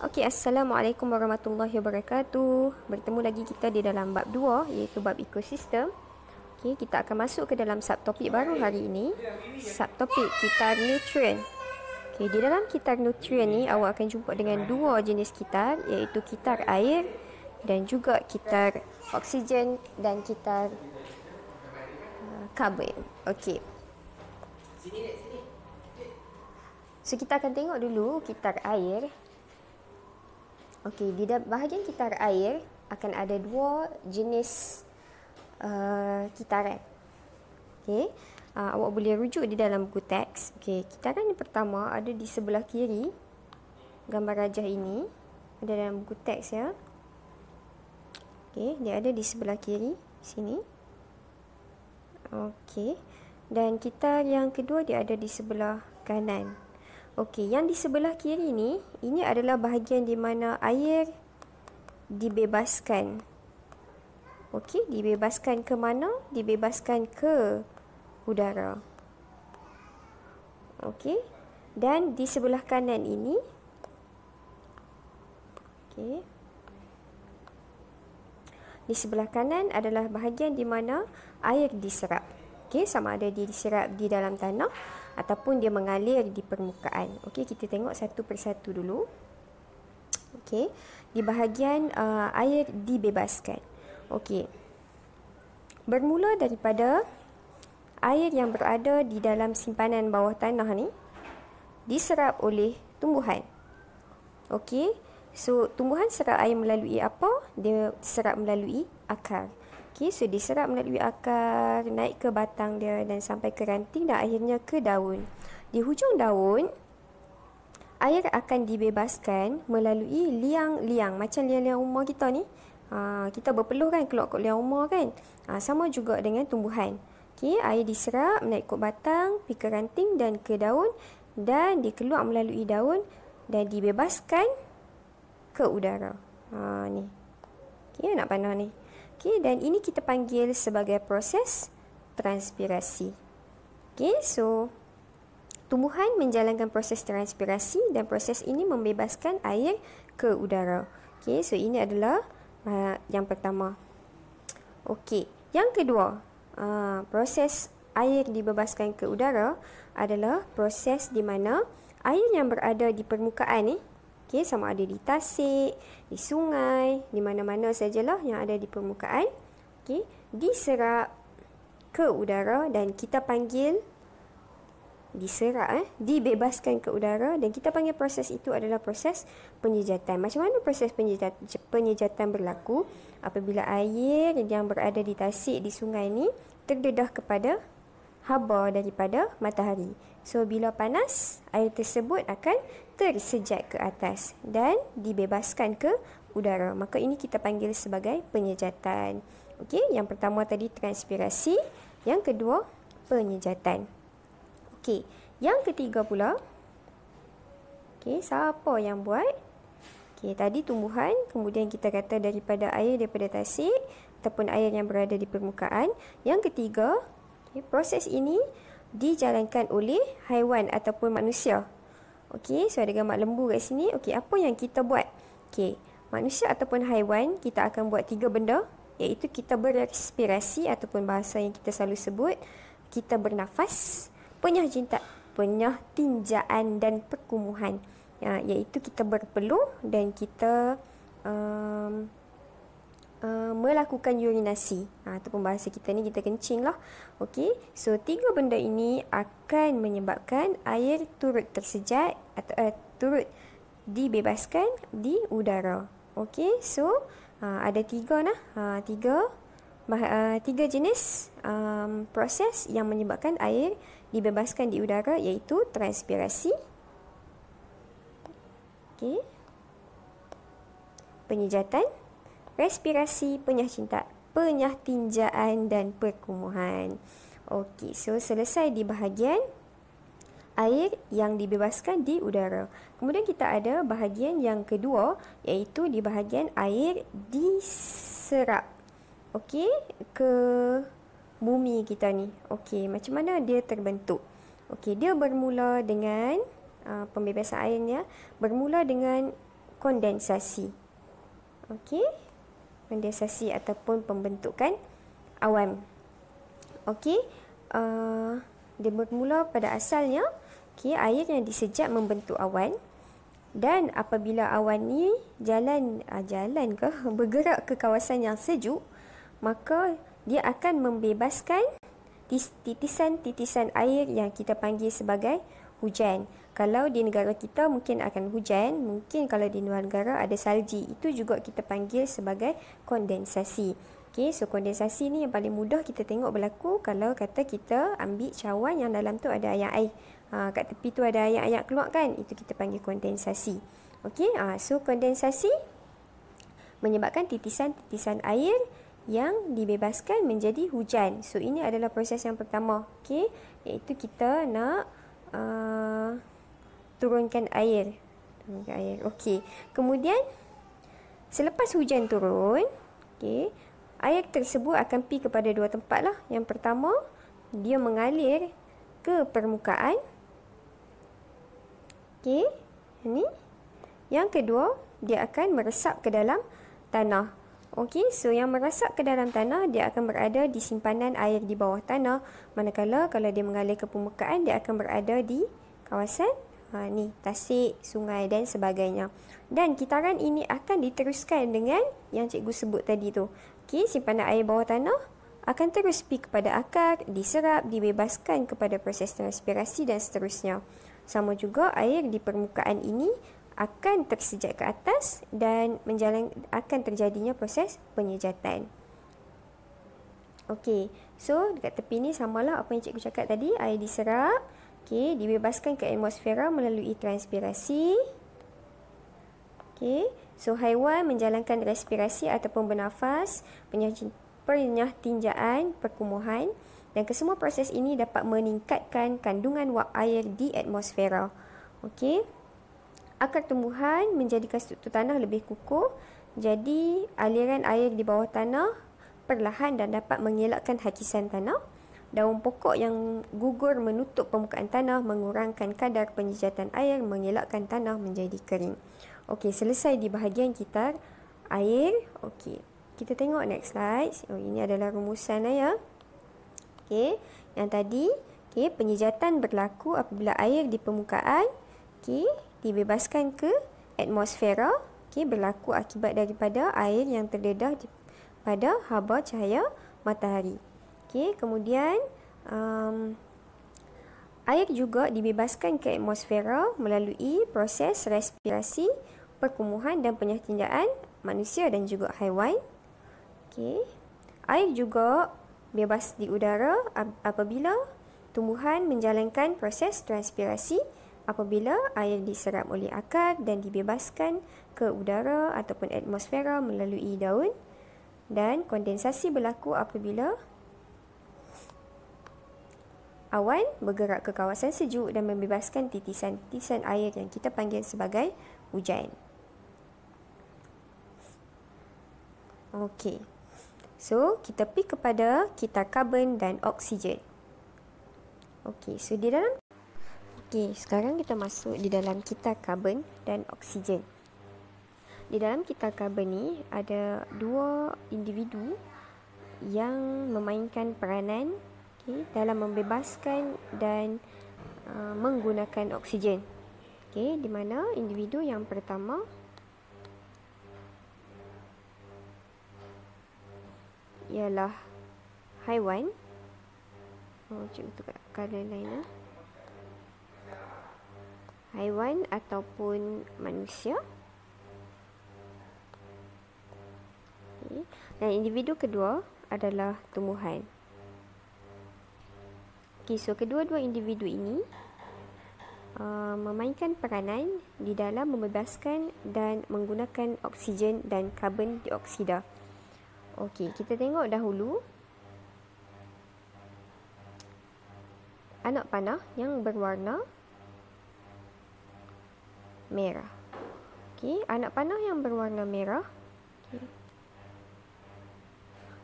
Okey, Assalamualaikum warahmatullahi wabarakatuh. Bertemu lagi kita di dalam bab 2 iaitu bab ekosistem. Okey, kita akan masuk ke dalam subtopik baru hari ini. Subtopik kitar nutrien. Okey, di dalam kitar nutrien ni awak akan jumpa dengan dua jenis kitar iaitu kitar air dan juga kitar oksigen dan kitar karbon. Okey. So kita akan tengok dulu kitar air. Okey, di bahagian kitar air akan ada dua jenis kitaran. Okey, awak boleh rujuk di dalam buku teks. Okey, kitaran yang pertama ada di sebelah kiri. Gambar rajah ini ada dalam buku teks ya. Okey, dia ada di sebelah kiri sini. Okey, dan kitar yang kedua dia ada di sebelah kanan. Okey, yang di sebelah kiri ni, ini adalah bahagian di mana air dibebaskan. Okey, dibebaskan ke mana? Dibebaskan ke udara. Okey, dan di sebelah kanan ini, okey, di sebelah kanan adalah bahagian di mana air diserap. Okey, sama ada dia diserap di dalam tanah ataupun dia mengalir di permukaan. Okey, kita tengok satu persatu dulu. Okey, di bahagian air dibebaskan. Okey, bermula daripada air yang berada di dalam simpanan bawah tanah ni diserap oleh tumbuhan. Okey, so tumbuhan serap air melalui apa? Dia serap melalui akar. Okey, so diserap melalui akar, naik ke batang dia dan sampai ke ranting dan akhirnya ke daun. Di hujung daun, air akan dibebaskan melalui liang-liang. Macam liang-liang rumah kita ni. Kita berpeluh kan keluar kot liang rumah kan. Sama juga dengan tumbuhan. Okey, air diserap, naik ke batang, pergi ke ranting dan ke daun. Dan dia keluar melalui daun dan dibebaskan ke udara. Ni. Okey, nak panah ni. Okey, dan ini kita panggil sebagai proses transpirasi. Okey, so tumbuhan menjalankan proses transpirasi dan proses ini membebaskan air ke udara. Okey, so ini adalah yang pertama. Okey, yang kedua, proses air dibebaskan ke udara adalah proses di mana air yang berada di permukaan ni, okey, sama ada di tasik, di sungai, di mana-mana sajalah yang ada di permukaan, okey, diserap ke udara dan kita panggil dibebaskan ke udara dan kita panggil proses itu adalah proses penyejatan. Macam mana proses penyejatan berlaku? Apabila air yang berada di tasik, di sungai ni terdedah kepada haba daripada matahari. So, bila panas, air tersebut akan tersejat ke atas dan dibebaskan ke udara. Maka ini kita panggil sebagai penyejatan. Okey, yang pertama tadi transpirasi, yang kedua penyejatan. Okey, yang ketiga pula. Okey, siapa yang buat? Okey, tadi tumbuhan, kemudian kita kata daripada tasik ataupun air yang berada di permukaan. Yang ketiga, okay, proses ini dijalankan oleh haiwan ataupun manusia. Okey, so ada gambar lembu kat sini. Okey, apa yang kita buat? Okey, manusia ataupun haiwan, kita akan buat 3 benda, iaitu kita berrespirasi ataupun bahasa yang kita selalu sebut, kita bernafas, penyahtinjaan dan perkumuhan. Iaitu kita berpeluh dan kita melakukan urinasi. Ataupun bahasa kita ni kita kencing lah. Okey, so 3 benda ini akan menyebabkan air turut tersejat atau turut dibebaskan di udara. Okey, so ada 3 nah. 3 jenis proses yang menyebabkan air dibebaskan di udara, iaitu transpirasi, okey, penyejatan, respirasi, penyahtinjaan dan perkumuhan. Okey, so selesai di bahagian air yang dibebaskan di udara. Kemudian kita ada bahagian yang kedua, iaitu di bahagian air diserap, okey, ke bumi kita ni. Okey, macam mana dia terbentuk? Okey, dia bermula dengan pembebasan airnya bermula dengan kondensasi. Okey, kondensasi ataupun pembentukan awan. Okey, dia bermula pada asalnya, okey, air yang disejak membentuk awan, dan apabila awan ni bergerak ke kawasan yang sejuk, maka dia akan membebaskan titisan-titisan air yang kita panggil sebagai hujan. Kalau di negara kita mungkin akan hujan, mungkin kalau di luar negara ada salji, itu juga kita panggil sebagai kondensasi. Okey, so kondensasi ni yang paling mudah kita tengok berlaku kalau kata kita ambil cawan yang dalam tu ada air. Kat tepi tu ada air keluar kan, itu kita panggil kondensasi. Okey, so kondensasi menyebabkan titisan-titisan air yang dibebaskan menjadi hujan. So ini adalah proses yang pertama, okey, iaitu kita nak turunkan air. Okey. Kemudian selepas hujan turun, okey, air tersebut akan pergi kepada dua tempat lah. Yang pertama, dia mengalir ke permukaan. Okey, ini. Yang kedua, dia akan meresap ke dalam tanah. Okey, so yang meresap ke dalam tanah, dia akan berada di simpanan air di bawah tanah. Manakala kalau dia mengalir ke permukaan, dia akan berada di kawasan ni, tasik, sungai dan sebagainya. Dan kitaran ini akan diteruskan dengan yang cikgu sebut tadi tu. Okey, simpanan air bawah tanah akan terus pergi kepada akar, diserap, dibebaskan kepada proses transpirasi dan seterusnya. Sama juga air di permukaan ini akan tersejat ke atas dan akan terjadinya proses penyejatan. Okey, so dekat tepi ni samalah apa yang cikgu cakap tadi, air diserap, okey, dibebaskan ke atmosfera melalui transpirasi. Okey, so haiwan menjalankan respirasi ataupun bernafas, penyahtinjaan, perkumuhan, dan kesemua proses ini dapat meningkatkan kandungan wap air di atmosfera. Okey, akar tumbuhan menjadikan struktur tanah lebih kukuh, jadi aliran air di bawah tanah perlahan dan dapat mengelakkan hakisan tanah. Daun pokok yang gugur menutup permukaan tanah, mengurangkan kadar penyejatan air, mengelakkan tanah menjadi kering. Okey, selesai di bahagian kitar air. Okey, kita tengok next slide. Ini adalah rumusan ya. Okey, yang tadi, okey, penyejatan berlaku apabila air di permukaan, okey, dibebaskan ke atmosfera, okey, berlaku akibat daripada air yang terdedah pada haba cahaya matahari. Okey, kemudian air juga dibebaskan ke atmosfera melalui proses respirasi, perkumuhan dan penyahtinjaan manusia dan juga haiwan. Okey, air juga bebas di udara apabila tumbuhan menjalankan proses transpirasi, apabila air diserap oleh akar dan dibebaskan ke udara ataupun atmosfera melalui daun, dan kondensasi berlaku apabila awan bergerak ke kawasan sejuk dan membebaskan titisan-titisan air yang kita panggil sebagai hujan. Okey, so kita pergi kepada kitar karbon dan oksigen. Okey, so di dalam sekarang kita masuk di dalam kitar karbon dan oksigen. Di dalam kitar karbon ni ada dua individu yang memainkan peranan, okey, dalam membebaskan dan menggunakan oksigen. Okey, di mana individu yang pertama ialah haiwan. Cikgu tukar color lain lah. Haiwan ataupun manusia. Okay. Dan individu kedua adalah tumbuhan. Okay, so kedua-dua individu ini memainkan peranan di dalam membebaskan dan menggunakan oksigen dan karbon dioksida. Okey, kita tengok dahulu anak panah yang berwarna merah. Okey, anak panah yang berwarna merah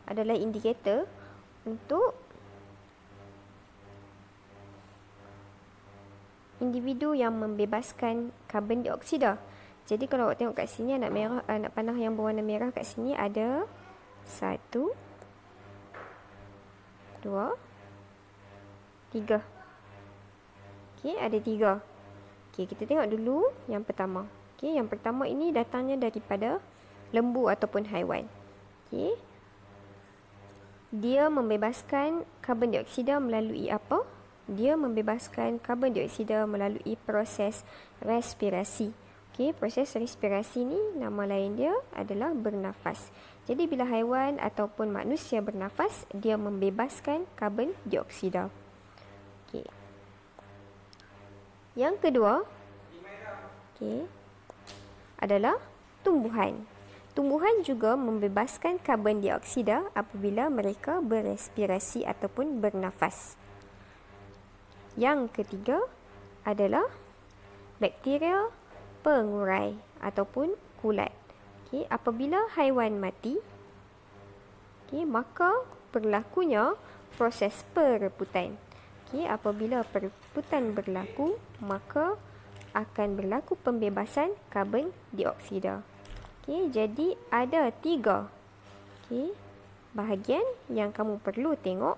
adalah indikator untuk individu yang membebaskan karbon dioksida. Jadi kalau awak tengok kat sini anak panah yang berwarna merah kat sini ada 1, 2, 3. Okey, ada 3. Okey, kita tengok dulu yang pertama. Okey, yang pertama ini datangnya daripada lembu ataupun haiwan. Okey. Dia membebaskan karbon dioksida melalui apa? Dia membebaskan karbon dioksida melalui proses respirasi. Okey, proses respirasi ni nama lain dia adalah bernafas. Jadi bila haiwan ataupun manusia bernafas, dia membebaskan karbon dioksida. Okey. Yang kedua, okey, adalah tumbuhan. Tumbuhan juga membebaskan karbon dioksida apabila mereka berespirasi ataupun bernafas. Yang ketiga adalah bakteria pengurai ataupun kulat. Okey, apabila haiwan mati, okey, maka berlakunya proses perebutan. Okey, apabila perebutan berlaku, maka akan berlaku pembebasan karbon dioksida. Okey, jadi ada 3 bahagian yang kamu perlu tengok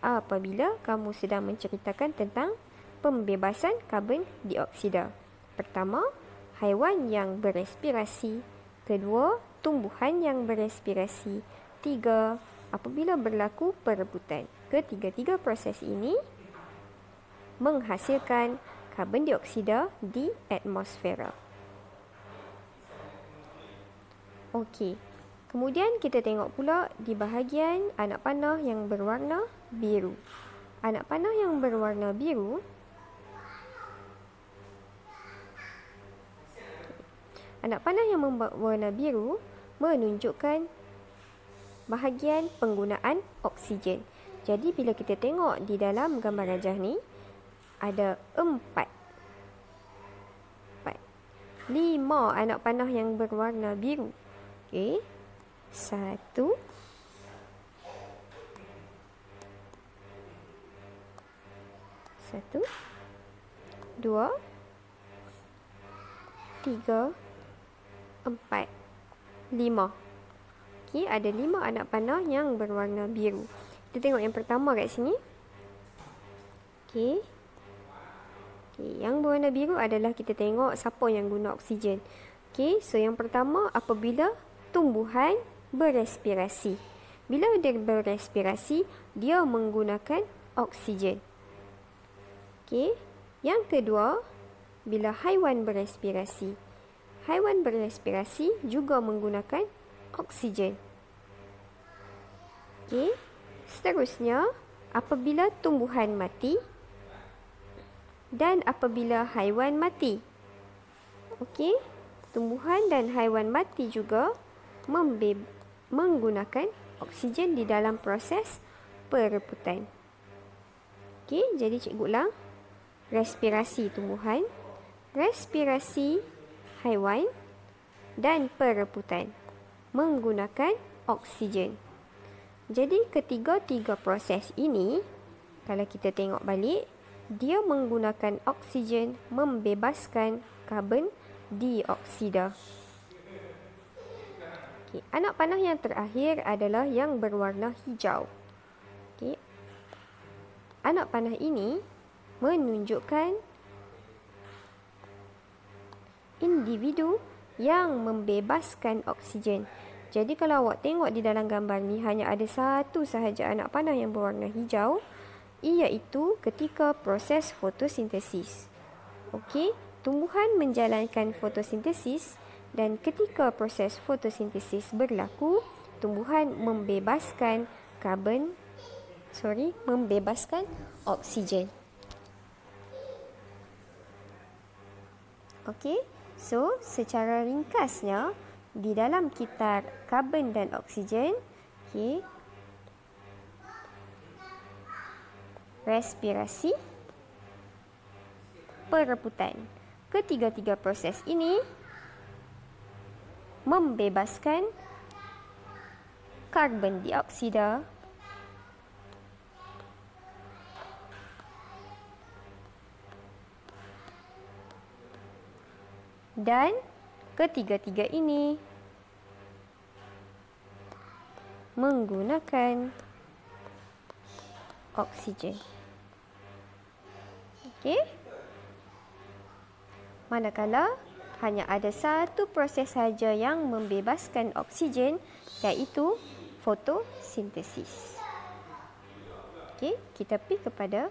apabila kamu sedang menceritakan tentang pembebasan karbon dioksida. Pertama, haiwan yang berespirasi. Kedua, tumbuhan yang berespirasi. 3, apabila berlaku perebutan. Ketiga-tiga proses ini menghasilkan karbon dioksida di atmosfera. Okey. Kemudian kita tengok pula di bahagian anak panah yang berwarna biru. Anak panah yang berwarna biru menunjukkan bahagian penggunaan oksigen. Jadi bila kita tengok di dalam gambar rajah ni ada 5 anak panah yang berwarna biru. Okey. 1, 2, 3, 4, 5. Okey, ada 5 anak panah yang berwarna biru. Kita tengok yang pertama kat sini. Okey. Yang berwarna biru adalah kita tengok siapa yang guna oksigen. Okey, so yang pertama apabila tumbuhan berespirasi. Bila dia berespirasi, dia menggunakan oksigen. Okey, yang kedua, bila haiwan berespirasi. Haiwan berespirasi juga menggunakan oksigen. Okey, seterusnya apabila tumbuhan mati dan apabila haiwan mati. Okey, tumbuhan dan haiwan mati juga menggunakan oksigen di dalam proses perebutan. Okey, jadi cikgu ulang. Respirasi tumbuhan, respirasi haiwan dan perebutan menggunakan oksigen. Jadi ketiga-tiga proses ini, kalau kita tengok balik, dia menggunakan oksigen membebaskan karbon dioksida. Okay. Anak panah yang terakhir adalah yang berwarna hijau. Okay. Anak panah ini menunjukkan individu yang membebaskan oksigen. Jadi kalau awak tengok di dalam gambar ni hanya ada satu sahaja anak panah yang berwarna hijau, iaitu ketika proses fotosintesis. Okey, tumbuhan menjalankan fotosintesis dan ketika proses fotosintesis berlaku, tumbuhan membebaskan oksigen. Okey, so secara ringkasnya di dalam kitar karbon dan oksigen, okey, respirasi, perebutan. Ketiga-tiga proses ini membebaskan karbon dioksida Dan ketiga-tiga ini menggunakan oksigen. Okey. Manakala hanya ada satu proses saja yang membebaskan oksigen, iaitu fotosintesis. Okey, kita pergi kepada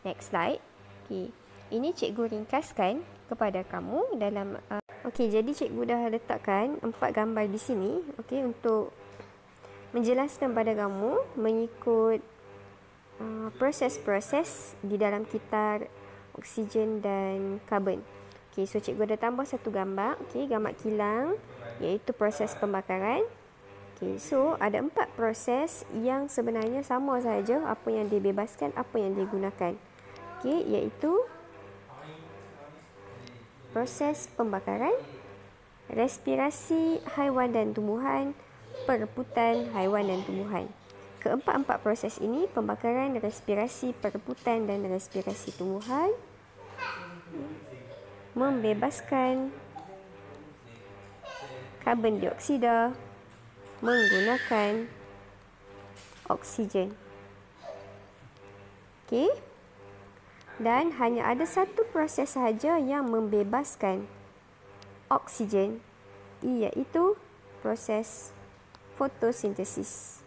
next slide. Okey, ini cikgu ringkaskan kepada kamu dalam okey, jadi cikgu dah letakkan 4 gambar di sini, okey, untuk menjelaskan pada kamu mengikut proses-proses di dalam kitar oksigen dan karbon. Okey, so cikgu ada tambah satu gambar, okey, gambar kilang, iaitu proses pembakaran. Okey, so ada 4 proses yang sebenarnya sama sahaja apa yang dibebaskan, apa yang digunakan. Okey, iaitu proses pembakaran, respirasi haiwan dan tumbuhan, perebutan haiwan dan tumbuhan. Keempat-empat proses ini, pembakaran, respirasi, perebutan dan respirasi tumbuhan, membebaskan karbon dioksida menggunakan oksigen. Okey. Dan hanya ada satu proses sahaja yang membebaskan oksigen, iaitu proses fotosintesis.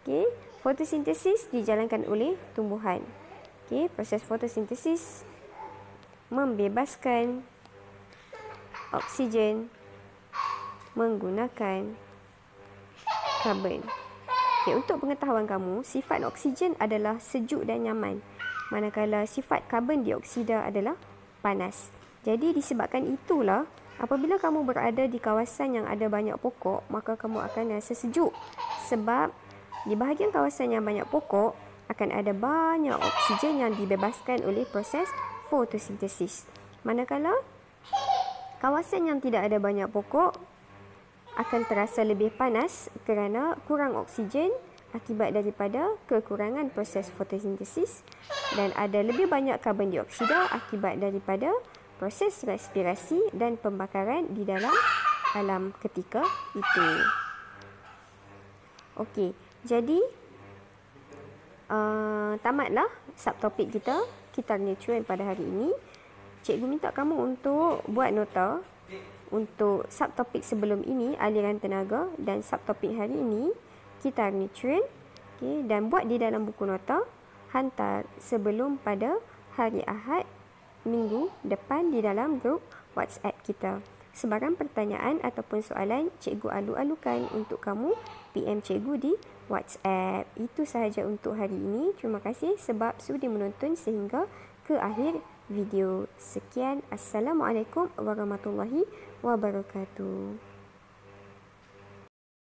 Okey, fotosintesis dijalankan oleh tumbuhan. Okey, proses fotosintesis membebaskan oksigen menggunakan karbon. Okey, untuk pengetahuan kamu, sifat oksigen adalah sejuk dan nyaman, manakala sifat karbon dioksida adalah panas. Jadi disebabkan itulah apabila kamu berada di kawasan yang ada banyak pokok, maka kamu akan rasa sejuk. Sebab di bahagian kawasan yang banyak pokok akan ada banyak oksigen yang dibebaskan oleh proses fotosintesis. Manakala kawasan yang tidak ada banyak pokok akan terasa lebih panas kerana kurang oksigen akibat daripada kekurangan proses fotosintesis, dan ada lebih banyak karbon dioksida akibat daripada proses respirasi dan pembakaran di dalam alam ketika itu. Okey, jadi tamatlah subtopik kita, kitar nutrien pada hari ini. Cikgu minta kamu untuk buat nota untuk subtopik sebelum ini, aliran tenaga, dan subtopik hari ini, kitar nutrien. Okay, dan buat di dalam buku nota, hantar sebelum pada hari Ahad minggu depan di dalam grup WhatsApp kita. Sebarang pertanyaan ataupun soalan, cikgu alu-alukan untuk kamu PM cikgu di WhatsApp. Itu sahaja untuk hari ini. Terima kasih sebab sudi menonton sehingga ke akhir video. Sekian. Assalamualaikum warahmatullahi wabarakatuh.